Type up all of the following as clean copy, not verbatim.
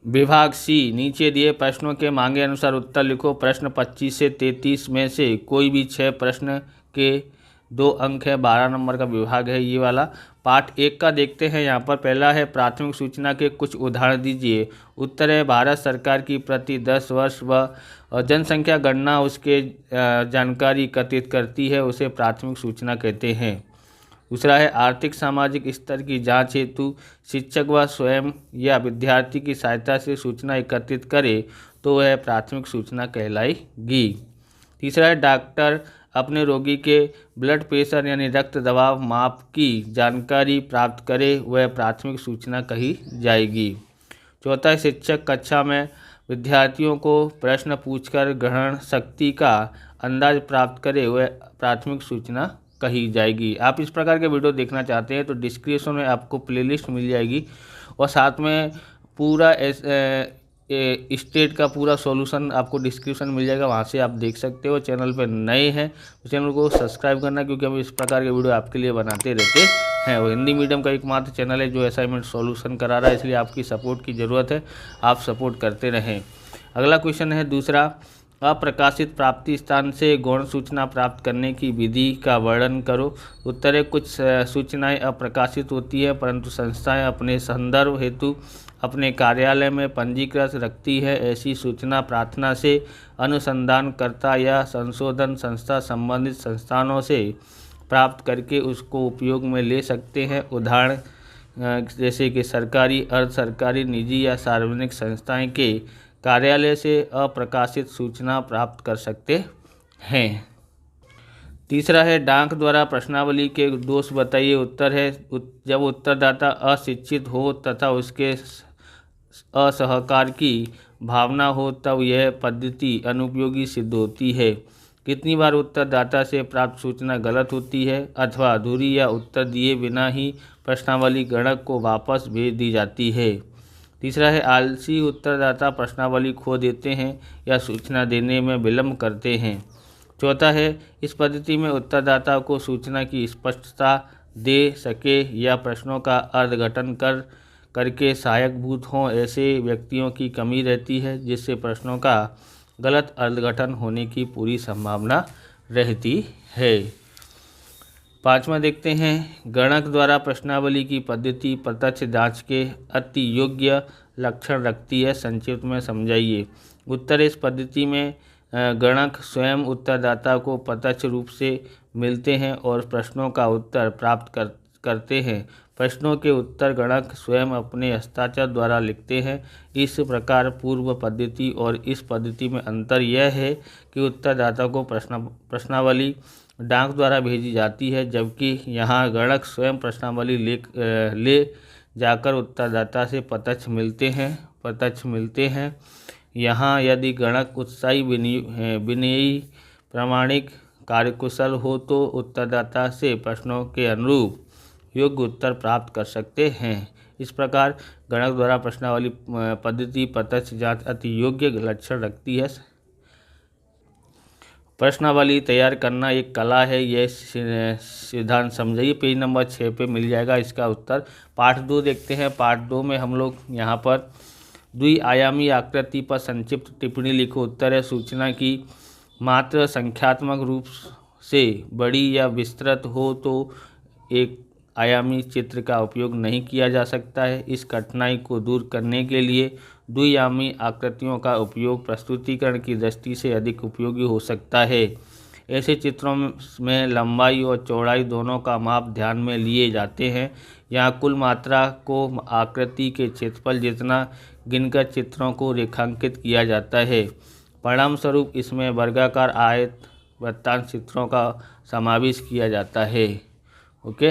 विभाग सी, नीचे दिए प्रश्नों के मांगे अनुसार उत्तर लिखो। प्रश्न 25 से 33 में से कोई भी 6 प्रश्न के 2 अंक है। 12 नंबर का विभाग है ये वाला। पार्ट 1 का देखते हैं। यहाँ पर पहला है प्राथमिक सूचना के कुछ उदाहरण दीजिए। उत्तर है भारत सरकार की प्रति 10 वर्ष व जनसंख्या गणना उसके जानकारी एकत्रित करती है, उसे प्राथमिक सूचना कहते हैं। दूसरा है आर्थिक सामाजिक स्तर की जांच हेतु शिक्षक व स्वयं या विद्यार्थी की सहायता से सूचना एकत्रित करे तो वह प्राथमिक सूचना कहलाएगी। तीसरा है डॉक्टर अपने रोगी के ब्लड प्रेशर यानी रक्त दबाव माप की जानकारी प्राप्त करे, वह प्राथमिक सूचना कही जाएगी। चौथा है शिक्षक कक्षा में विद्यार्थियों को प्रश्न पूछकर ग्रहण शक्ति का अंदाज प्राप्त करे, वह प्राथमिक सूचना कही जाएगी। आप इस प्रकार के वीडियो देखना चाहते हैं तो डिस्क्रिप्शन में आपको प्लेलिस्ट मिल जाएगी और साथ में पूरा स्टेट का पूरा सॉल्यूशन आपको डिस्क्रिप्शन मिल जाएगा, वहां से आप देख सकते हो। चैनल पर नए हैं तो चैनल को सब्सक्राइब करना, क्योंकि हम इस प्रकार के वीडियो आपके लिए बनाते रहते हैं। वो हिंदी मीडियम का एकमात्र चैनल है जो असाइनमेंट सॉल्यूशन करा रहा है, इसलिए आपकी सपोर्ट की ज़रूरत है, आप सपोर्ट करते रहें। अगला क्वेश्चन है दूसरा, अप्रकाशित प्राप्ति स्थान से गौण सूचना प्राप्त करने की विधि का वर्णन करो। उत्तर है कुछ सूचनाएं अप्रकाशित होती है परंतु संस्थाएं अपने संदर्भ हेतु अपने कार्यालय में पंजीकृत रखती है। ऐसी सूचना प्रार्थना से अनुसंधानकर्ता या संशोधन संस्था संबंधित संस्थानों से प्राप्त करके उसको उपयोग में ले सकते हैं। उदाहरण जैसे कि सरकारी, अर्ध सरकारी, निजी या सार्वजनिक संस्थाएं के कार्यालय से अप्रकाशित सूचना प्राप्त कर सकते हैं। तीसरा है डाक द्वारा प्रश्नावली के दोष बताइए। उत्तर है जब उत्तरदाता अशिक्षित हो तथा उसके असहकार की भावना हो तब यह पद्धति अनुपयोगी सिद्ध होती है। कितनी बार उत्तरदाता से प्राप्त सूचना गलत होती है अथवा अधूरी या उत्तर दिए बिना ही प्रश्नावली गणक को वापस भेज दी जाती है। तीसरा है आलसी उत्तरदाता प्रश्नावली खो देते हैं या सूचना देने में विलंब करते हैं। चौथा है इस पद्धति में उत्तरदाता को सूचना की स्पष्टता दे सके या प्रश्नों का अर्थघटन करके सहायकभूत हों ऐसे व्यक्तियों की कमी रहती है, जिससे प्रश्नों का गलत अर्थघटन होने की पूरी संभावना रहती है। पांचवा देखते हैं, गणक द्वारा प्रश्नावली की पद्धति प्रत्यक्ष जांच के अति योग्य लक्षण रखती है, संक्षिप्त में समझाइए। उत्तर इस पद्धति में गणक स्वयं उत्तरदाता को प्रत्यक्ष रूप से मिलते हैं और प्रश्नों का उत्तर प्राप्त करते हैं। प्रश्नों के उत्तर गणक स्वयं अपने हस्ताक्षर द्वारा लिखते हैं। इस प्रकार पूर्व पद्धति और इस पद्धति में अंतर यह है कि उत्तरदाता को प्रश्नावली डाक द्वारा भेजी जाती है, जबकि यहाँ गणक स्वयं प्रश्नावली ले जाकर उत्तरदाता से प्रत्यक्ष मिलते हैं। यहाँ यदि गणक उत्साही, विनयी, प्रामाणिक, कार्यकुशल हो तो उत्तरदाता से प्रश्नों के अनुरूप योग्य उत्तर प्राप्त कर सकते हैं। इस प्रकार गणक द्वारा प्रश्नावली पद्धति प्रत्यक्ष जांच अति योग्य लक्षण रखती है। प्रश्नावली तैयार करना एक कला है, यह सिद्धांत समझिए। पेज नंबर 6 पे मिल जाएगा इसका उत्तर। पार्ट 2 देखते हैं। पार्ट 2 में हम लोग यहाँ पर द्विआयामी आकृति पर संक्षिप्त टिप्पणी लिखो। उत्तर है सूचना की मात्र संख्यात्मक रूप से बड़ी या विस्तृत हो तो एक आयामी चित्र का उपयोग नहीं किया जा सकता है। इस कठिनाई को दूर करने के लिए द्विआयामी आकृतियों का उपयोग प्रस्तुतिकरण की दृष्टि से अधिक उपयोगी हो सकता है। ऐसे चित्रों में लंबाई और चौड़ाई दोनों का माप ध्यान में लिए जाते हैं। यहाँ कुल मात्रा को आकृति के क्षेत्रफल जितना गिनकर चित्रों को रेखांकित किया जाता है। परिणाम स्वरूप इसमें वर्गाकार, आयत, वृत्तांत चित्रों का समावेश किया जाता है। ओके,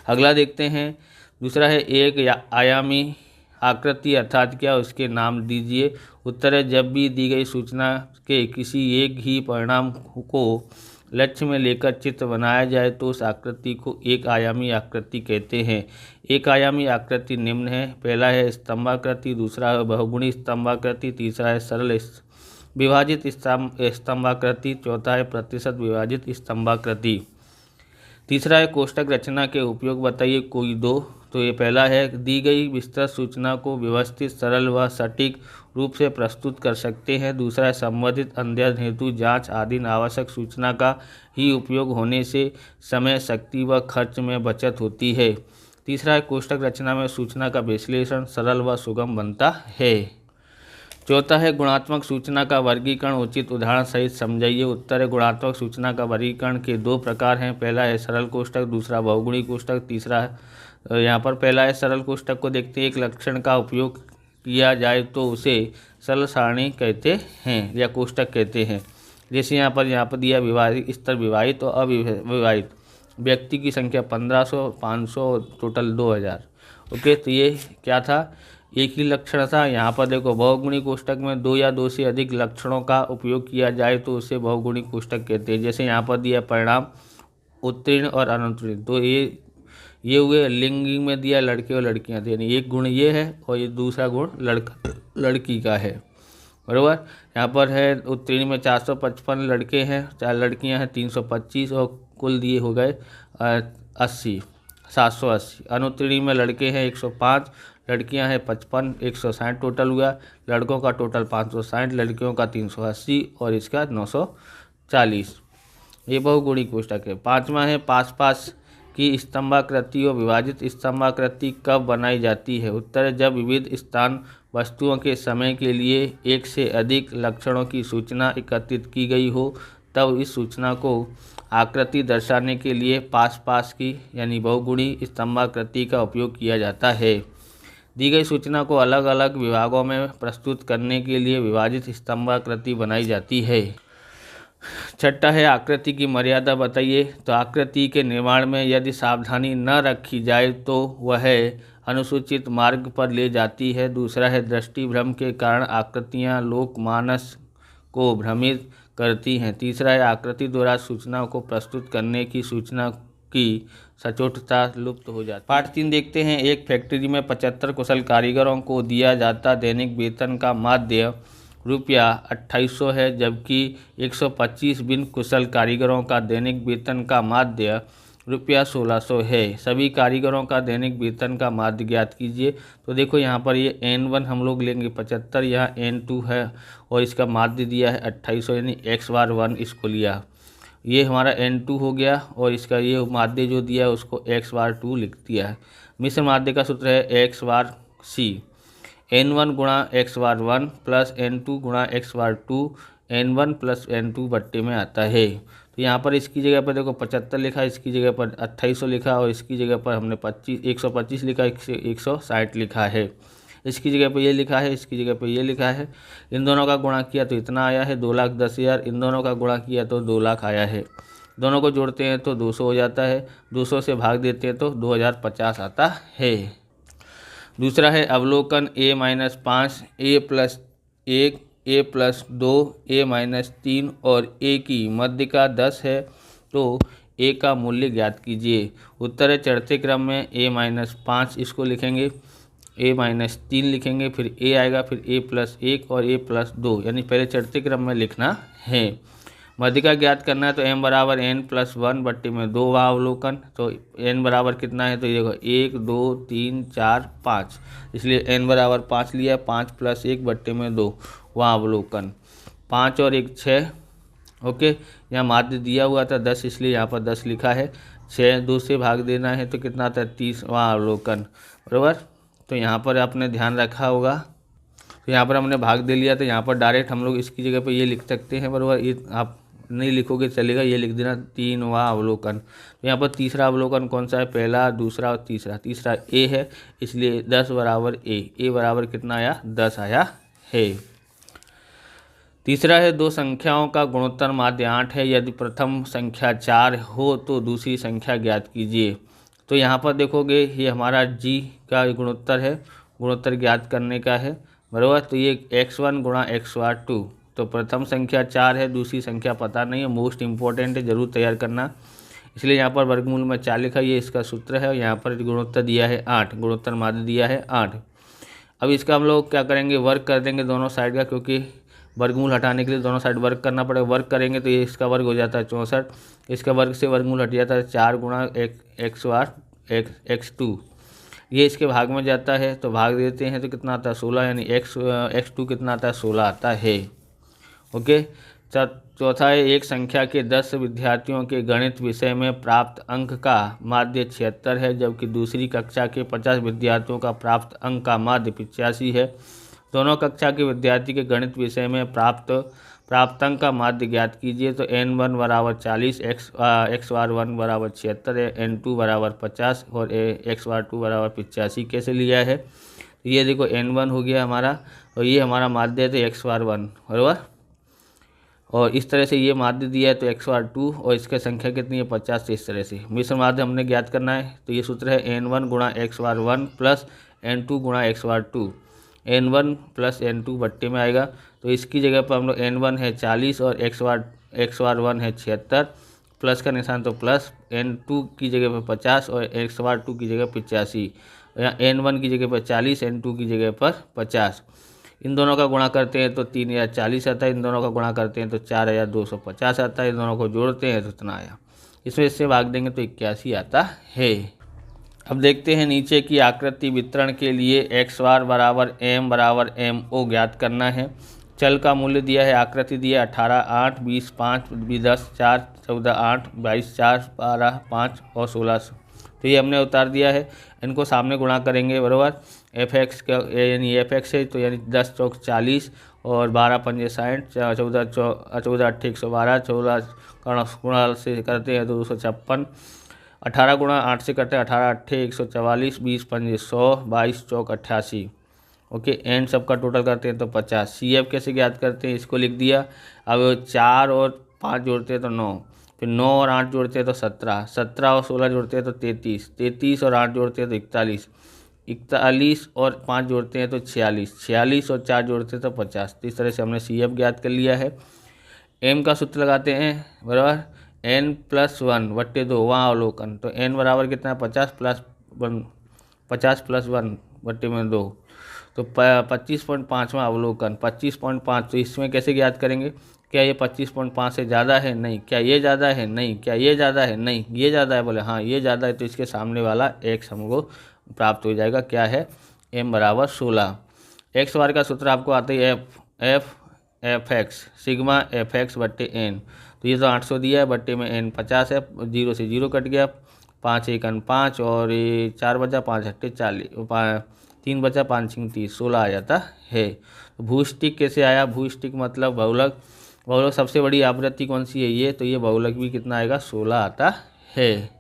अगला देखते हैं। दूसरा है एक आयामी आकृति अर्थात क्या, उसके नाम दीजिए। उत्तर है जब भी दी गई सूचना के किसी एक ही परिणाम को लक्ष्य में लेकर चित्र बनाया जाए तो उस आकृति को एक आयामी आकृति कहते हैं। एक आयामी आकृति निम्न है। पहला है स्तंभाकृति, दूसरा है बहुगुणी स्तंभाकृति, तीसरा है सरल विभाजित स्तंभाकृति, चौथा है प्रतिशत विभाजित स्तंभाकृति। तीसरा है कोष्ठक रचना के उपयोग बताइए। कोई दो तो ये पहला है, दी गई विस्तृत सूचना को व्यवस्थित, सरल व सटीक रूप से प्रस्तुत कर सकते हैं। दूसरा है, संबंधित अध्ययन हेतु जांच आदि आवश्यक सूचना का ही उपयोग होने से समय, शक्ति व खर्च में बचत होती है। तीसरा है, कोष्ठक रचना में सूचना का विश्लेषण सरल व सुगम बनता है। चौथा है, गुणात्मक सूचना का वर्गीकरण उचित उदाहरण सहित समझाइए। उत्तर है, गुणात्मक सूचना का वर्गीकरण के दो प्रकार हैं। पहला है सरल कोष्ठक, दूसरा बहुगुणी कोष्ठक। तीसरा है यहाँ पर पहला है सरल कोष्ठक को देखते हैं। एक लक्षण का उपयोग किया जाए तो उसे सरल सारणी कहते हैं या कोष्ठक कहते हैं। जैसे यहाँ पर दिया विवाहित स्तर, विवाहित और अविवाहित, व्यक्ति की संख्या 1500, 500, टोटल 2000। ओके, तो ये क्या था, एक ही लक्षण था। यहाँ पर देखो बहुगुणी कोष्ठक में दो या दो से अधिक लक्षणों का उपयोग किया जाए तो उसे बहुगुणी कोष्ठक कहते हैं। जैसे यहाँ पर दिया परिणाम उत्तीर्ण और अनुत्तीर्ण, तो ये हुए। लिंग में दिया लड़के और लड़कियाँ थे, यानी एक गुण ये है और ये दूसरा गुण लड़की का है, बराबर। यहाँ पर है उत्तीर्ण में 455 लड़के हैं, 4 लड़कियाँ हैं 325, और कुल दिए हो गए 780। अनुत्तीर्ण में लड़के हैं 105, लड़कियां हैं 55, 160 टोटल हुआ। लड़कों का टोटल 560, लड़कियों का 380 और इसका 940। ये बहुगुणी कोष्ठक है। पांचवा है, पास पास की स्तंभाकृति और विभाजित स्तंभाकृति कब बनाई जाती है। उत्तर है, जब विविध स्थान वस्तुओं के समय के लिए एक से अधिक लक्षणों की सूचना एकत्रित की गई हो, तब इस सूचना को आकृति दर्शाने के लिए पास पास की यानी बहुगुणी स्तंभाकृति का उपयोग किया जाता है। दी गई सूचना को अलग अलग विभागों में प्रस्तुत करने के लिए विभाजित स्तंभाकृति बनाई जाती है। छठा है, आकृति की मर्यादा बताइए। तो आकृति के निर्माण में यदि सावधानी न रखी जाए तो वह अनुसूचित मार्ग पर ले जाती है। दूसरा है, दृष्टि भ्रम के कारण आकृतियाँ लोकमानस को भ्रमित करती हैं। तीसरा है, आकृति द्वारा सूचना को प्रस्तुत करने की सूचना की सचोटता लुप्त हो जाती है। पार्ट 3 देखते हैं। एक फैक्ट्री में 75 कुशल कारीगरों को दिया जाता दैनिक वेतन का माध्य रुपया 2800 है, जबकि 125 बिन कुशल कारीगरों का दैनिक वेतन का माध्य रुपया 1600 है। सभी कारीगरों का दैनिक वेतन का माध्य ज्ञात कीजिए। तो देखो यहाँ पर ये N1 हम लोग लेंगे 75, यहाँ N2 है और इसका माध्य दिया है 2800, यानी x⁴1 इसको लिया। ये हमारा N2 हो गया और इसका ये माध्य जो दिया है उसको x⁴2 लिख दिया है। मिश्र माध्य का सूत्र है x⁴c, N1 गुणा x⁴1 प्लस N2 गुणा x⁴2, N1 प्लस N2 बट्टे में आता है। तो यहाँ पर इसकी जगह पर देखो 75 लिखा, इसकी जगह पर 2800 लिखा और इसकी जगह पर हमने 125 लिखा, 160 लिखा है। इसकी जगह पर ये लिखा है, इसकी जगह पर ये लिखा है। इन दोनों का गुणा किया तो इतना आया है 2,10,000। इन दोनों का गुणा किया तो 2 लाख आया है। दोनों को जोड़ते हैं तो 200 हो जाता है, 200 से भाग देते हैं तो 2050 आता है। दूसरा है अवलोकन a-5, a+1, a+2, a-3 और a की मध्य का 10 है, तो a का मूल्य ज्ञात कीजिए। उत्तर है, चढ़ते क्रम में a-5 इसको लिखेंगे, a-3 लिखेंगे, फिर a आएगा, फिर a+1 और a+2, यानी पहले चढ़ते क्रम में लिखना है। मध्य का ज्ञात करना है तो m बराबर n+1 बट्टे में 2 वहाँ अवलोकन, तो n बराबर कितना है तो ये 1 2 3 4 5, इसलिए n बराबर 5 लिया, 5 + 1 बट्टे में 2 वहाँ अवलोकन, 5 और 1 6। ओके, यहाँ माध्य दिया हुआ था 10, इसलिए यहाँ पर 10 लिखा है। 6 2 से भाग देना है तो कितना था 30 वहाँ अवलोकन, बराबर। तो यहाँ पर आपने ध्यान रखा होगा, तो यहाँ पर हमने भाग दे लिया, तो यहाँ पर डायरेक्ट हम लोग इसकी जगह पर ये लिख सकते हैं, बराबर। ये आप नहीं लिखोगे चलेगा, ये लिख देना 3वां अवलोकन। तो यहाँ पर तीसरा अवलोकन कौन सा है, पहला, दूसरा और तीसरा। तीसरा a है, इसलिए 10 बराबर a बराबर कितना आया 10 आया है। तीसरा है, दो संख्याओं का गुणोत्तर माध्य 8 है, यदि प्रथम संख्या 4 हो तो दूसरी संख्या ज्ञात कीजिए। तो यहाँ पर देखोगे ये हमारा g का गुणोत्तर है, गुणोत्तर ज्ञात करने का है, बराबर। तो ये x1 गुणा x⁴2, तो प्रथम संख्या 4 है, दूसरी संख्या पता नहीं है, मोस्ट इंपॉर्टेंट है, जरूर तैयार करना। इसलिए यहाँ पर वर्गमूल में 4 लिखा, ये इसका सूत्र है। यहाँ पर गुणोत्तर दिया है 8, गुणोत्तर माध्य दिया है 8। अब इसका हम लोग क्या करेंगे, वर्ग कर देंगे दोनों साइड का, क्योंकि वर्गमूल हटाने के लिए दोनों साइड वर्ग करना पड़ेगा। वर्ग करेंगे तो ये इसका वर्ग हो जाता है 64, इसका वर्ग से वर्गमूल हट जाता है 4 गुणा x⁴ x2, ये इसके भाग में जाता है तो भाग देते हैं तो कितना आता है 16, यानी x2 कितना आता है 16 आता है। ओके। चौथा है एक संख्या के 10 विद्यार्थियों के गणित विषय में प्राप्त अंक का माध्य 76 है, जबकि दूसरी कक्षा के 50 विद्यार्थियों का प्राप्त अंक का माध्य 85 है। दोनों कक्षा के विद्यार्थी के गणित विषय में प्राप्त अंक का माध्य ज्ञात कीजिए। तो n1 बराबर 40, x बार 1 बराबर 76 है, n2 बराबर 50 और x बार 2 बराबर 85 कैसे लिया है। तो ये देखो n1 हो गया हमारा और ये हमारा माध्य है तो x बार 1 बराबर, और इस तरह से ये माध्य दिया है तो x बार 2 और इसकी संख्या कितनी है 50। इस तरह से मिश्र माध्य हमने ज्ञात करना है। तो ये सूत्र है n1 गुणा x बार 1 प्लस n2 गुणा x बार 2, n1 प्लस n2 बट्टे में आएगा। तो इसकी जगह पर हम लोग n1 है 40 और x बार 1 है 76, प्लस का निशान तो प्लस, n2 की जगह पर 50 और x बार 2 की जगह 85, यहाँ n1 की जगह पर 40, n2 की जगह पर 50। इन दोनों का गुणा करते हैं तो 3040 आता है, इन दोनों का गुणा करते हैं तो 4250 आता है, इन दोनों को जोड़ते हैं तो इतना आया। इसमें इससे भाग देंगे तो 81 आता है। अब देखते हैं नीचे की आकृति वितरण के लिए x बार बराबर m बराबर mo ज्ञात करना है। चल का मूल्य दिया है, आकृति दिया 18, 8, 20, 5, 10, 4, 14, 8, 22, 4, 12, 5 और 16। तो ये हमने उतार दिया है, इनको सामने गुणा करेंगे बराबर fx का, यानी fx है तो यानी 10 चौक 40 और 12 पंजे 60, 14 अट्ठे 112, 14 गुणा से करते हैं तो 256, 18 गुणा 8 से करते हैं 18 अट्ठे 144, 20 पंजे 100, 22 चौक 88। ओके, एंड सबका टोटल करते हैं तो 50। CF कैसे ज्ञात करते हैं, इसको लिख दिया। अब 4 और 5 जोड़ते हैं तो 9, फिर 9 और 8 जोड़ते हैं तो 17, 17 और 16 जोड़ते हैं तो 33, 33 और 8 जोड़ते हैं तो 41, 41 और 5 जोड़ते हैं तो 46, 46 और 4 जोड़ते हैं तो 50। तो इस तरह से हमने CF ज्ञात कर लिया है। M का सूत्र लगाते हैं बराबर n प्लस 1 बट्टे 2, वहाँ अवलोकन, तो n बराबर कितना है 50 प्लस 1, 50 प्लस 1 बट्टे में 2, तो 25.5वां अवलोकन 25.5। तो इसमें कैसे ज्ञात करेंगे, क्या ये 25.5 से ज़्यादा है, नहीं, क्या ये ज़्यादा है, नहीं, क्या ये ज़्यादा है, नहीं, ये ज़्यादा है, बोले हाँ ये ज़्यादा है, तो इसके सामने वाला x हमको प्राप्त हो जाएगा, क्या है m बराबर 16। x बार का सूत्र आपको आता है एफ एक्स सिग्मा fx बट्टे n। तो ये तो 800 दिया है, बट्टे में n 50 है, 0 से 0 कट गया, 5 1 5 और ये 4 बचा, 5 अट्ठे 40, 3 बचा, 5 6 30, 16 आ जाता है। तो भूस्टिक कैसे आया, भूस्टिक मतलब बहुलक, बहुलक सबसे बड़ी आवृत्ति कौन सी है ये, तो ये बहुलक भी कितना आएगा 16 आता है।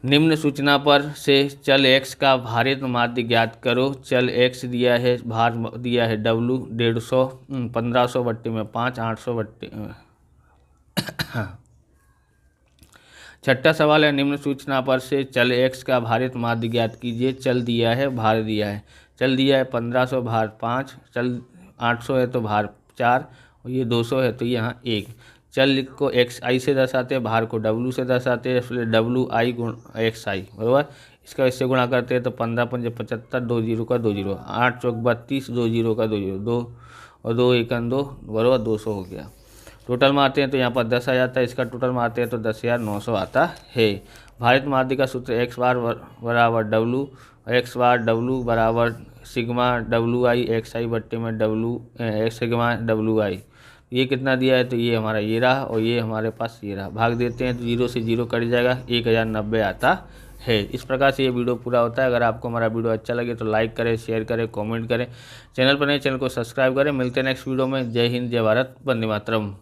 निम्न सूचना पर से चल x का भारित माध्य ज्ञात करो। चल x दिया है, भार दिया है w 150, 1500 बट्टे में 5, 800 बट्टे। छठा सवाल है, निम्न सूचना पर से चल x का भारित माध्य ज्ञात कीजिए। चल दिया है, भार दिया है, चल दिया है 1500 भार 5, चल 800 है तो भार 4 और ये 200 है तो यहाँ 1। चल को xi से दर्शाते हैं, भार को w से दर्शाते हैं, इसलिए wi गुण xi बराबर। इसका इससे गुणा करते हैं तो 15 पंजे 75, 2 0 का 2 0, 8 चौक 32, 2 0 का 2 0, 2 और 2 1 2 बराबर 200 हो गया। टोटल मारते हैं तो यहाँ पर 10 आ जाता है, इसका टोटल मारते हैं तो 10,900 आता है। भारित माध्य का सूत्र x बार बराबर w, x बार w बराबर सिग्मा wi xi बट्टे में w सिग्मा wi। ये कितना दिया है, तो ये हमारा ये रहा और ये हमारे पास ये रहा, भाग देते हैं तो 0 से 0 कट जाएगा, 1090 आता है। इस प्रकार से ये वीडियो पूरा होता है। अगर आपको हमारा वीडियो अच्छा लगे तो लाइक करें, शेयर करें, कमेंट करें, चैनल पर नए चैनल को सब्सक्राइब करें। मिलते हैं नेक्स्ट वीडियो में। जय हिंद, जय भारत, वंदे मातरम।